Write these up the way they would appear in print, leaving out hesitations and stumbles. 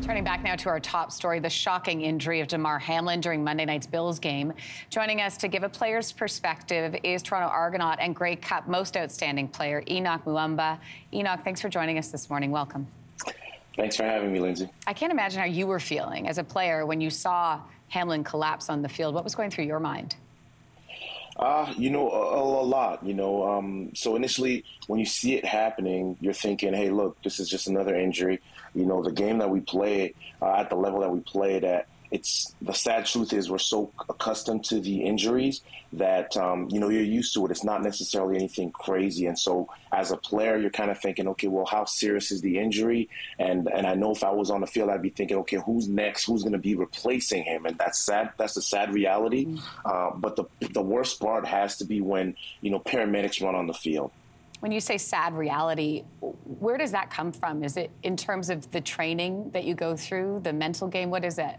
Turning back now to our top story, the shocking injury of Damar Hamlin during Monday night's Bills game. Joining us to give a player's perspective is Toronto Argonaut and Grey Cup most outstanding player, Henoc Muamba. Henoc, thanks for joining us this morning. Welcome. Thanks for having me, Lindsey. I can't imagine how you were feeling as a player when you saw Hamlin collapse on the field. What was going through your mind? A lot, so initially when you see it happening, you're thinking, hey, look, this is just another injury. The game that we play at the level that we played at, the sad truth is we're so accustomed to the injuries that, you're used to it. It's not necessarily anything crazy. And so as a player, you're kind of thinking, okay, well, how serious is the injury? And I know if I was on the field, I'd be thinking, okay, who's next? Who's going to be replacing him? And that's sad. That's a sad reality. But the worst part has to be when, paramedics run on the field. When you say sad reality, where does that come from? Is it in terms of the training that you go through, the mental game? What is it?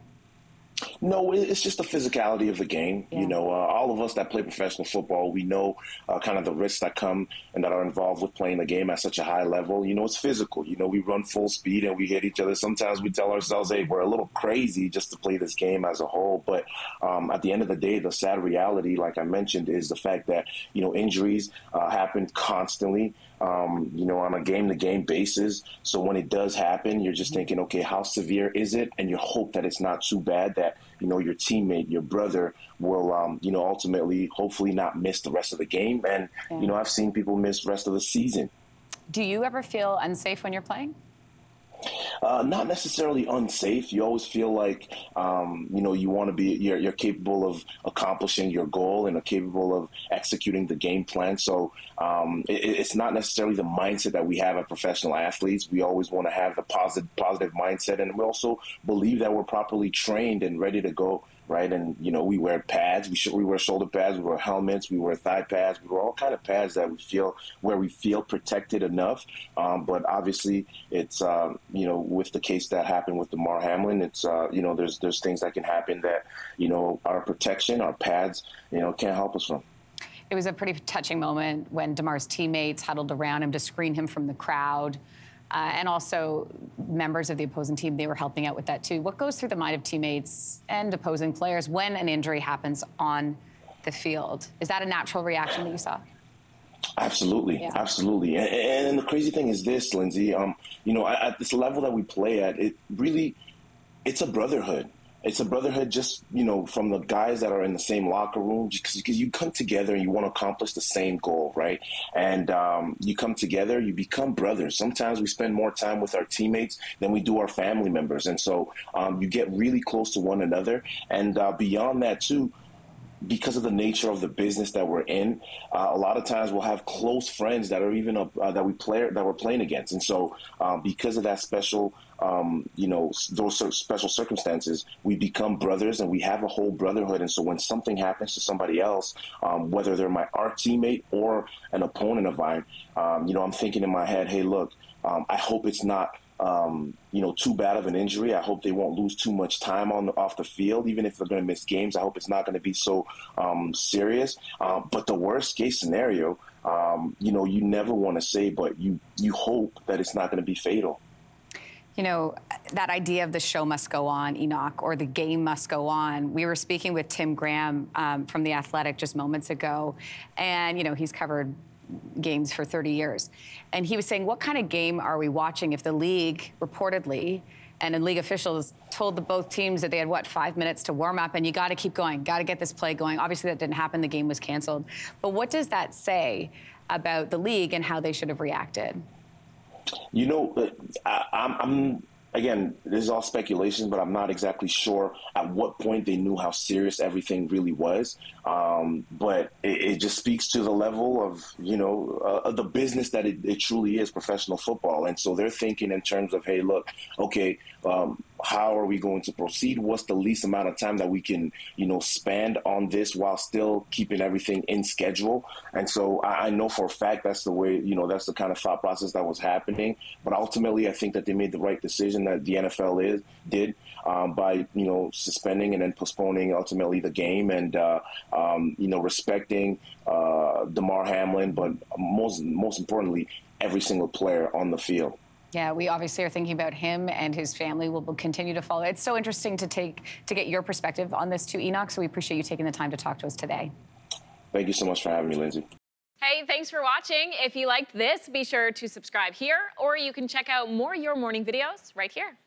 No, it's just the physicality of the game. Yeah. All of us that play professional football, we know kind of the risks that come and that are involved with playing the game at such a high level. It's physical. We run full speed and we hit each other. Sometimes we tell ourselves, hey, we're a little crazy just to play this game as a whole. But at the end of the day, the sad reality, like I mentioned, is the fact that, injuries happen constantly. On a game-to-game basis. So when it does happen, you're just thinking, okay, how severe is it? And you hope that it's not too bad that, your teammate, your brother will, ultimately, hopefully not miss the rest of the game. And, I've seen people miss the rest of the season. Do you ever feel unsafe when you're playing? Not necessarily unsafe. You always feel like, you want to be, you're capable of accomplishing your goal and are capable of executing the game plan. So it's not necessarily the mindset that we have as professional athletes. We always want to have the positive mindset. And we also believe that we're properly trained and ready to go. Right. And, we wear pads, we wear shoulder pads, we wear helmets, we wear thigh pads, we wear all kind of pads that we feel protected enough. But obviously it's, with the case that happened with Damar Hamlin, it's, there's things that can happen that, our protection, our pads, can't help us from. It was a pretty touching moment when Damar's teammates huddled around him to screen him from the crowd. And also members of the opposing team, they were helping out with that too. What goes through the mind of teammates and opposing players when an injury happens on the field? Is that a natural reaction that you saw? Absolutely. Yeah. Absolutely. And the crazy thing is this, Lindsey, at this level that we play at, it's a brotherhood. It's a brotherhood just, from the guys that are in the same locker room, because you come together and you want to accomplish the same goal, right? And you come together, you become brothers. Sometimes we spend more time with our teammates than we do our family members. And so you get really close to one another. And beyond that, too, because of the nature of the business that we're in, a lot of times we'll have close friends that are even that we're playing against. And so because of that special those special circumstances, we become brothers and we have a whole brotherhood. And so when something happens to somebody else, whether they're our teammate or an opponent of mine, I'm thinking in my head, hey, look, I hope it's not too bad of an injury. I hope they won't lose too much time off the field, even if they're going to miss games. I hope it's not going to be so serious. But the worst case scenario, you never want to say, but you hope that it's not going to be fatal. That idea of the show must go on, Henoc, or the game must go on. We were speaking with Tim Graham from The Athletic just moments ago, and, he's covered games for 30 years. And he was saying, what kind of game are we watching if the league reportedly and then league officials told both teams that they had, 5 minutes to warm up and you got to keep going, got to get this play going. Obviously, that didn't happen. The game was canceled. But what does that say about the league and how they should have reacted? I'm again, this is all speculation, but I'm not exactly sure at what point they knew how serious everything really was. But it just speaks to the level of, the business that it truly is, professional football. And so they're thinking in terms of, hey, look, okay, how are we going to proceed? What's the least amount of time that we can, spend on this while still keeping everything in schedule? And so I know for a fact that's the way, that's the kind of thought process that was happening. But ultimately, I think that they made the right decision that the NFL did by, suspending and then postponing ultimately the game and, respecting Damar Hamlin, but most importantly, every single player on the field. Yeah, we obviously are thinking about him and his family. We'll continue to follow. It's so interesting to get your perspective on this too, Henoc. So we appreciate you taking the time to talk to us today. Thank you so much for having me, Lindsey. Hey, thanks for watching. If you liked this, be sure to subscribe here, or you can check out more Your Morning videos right here.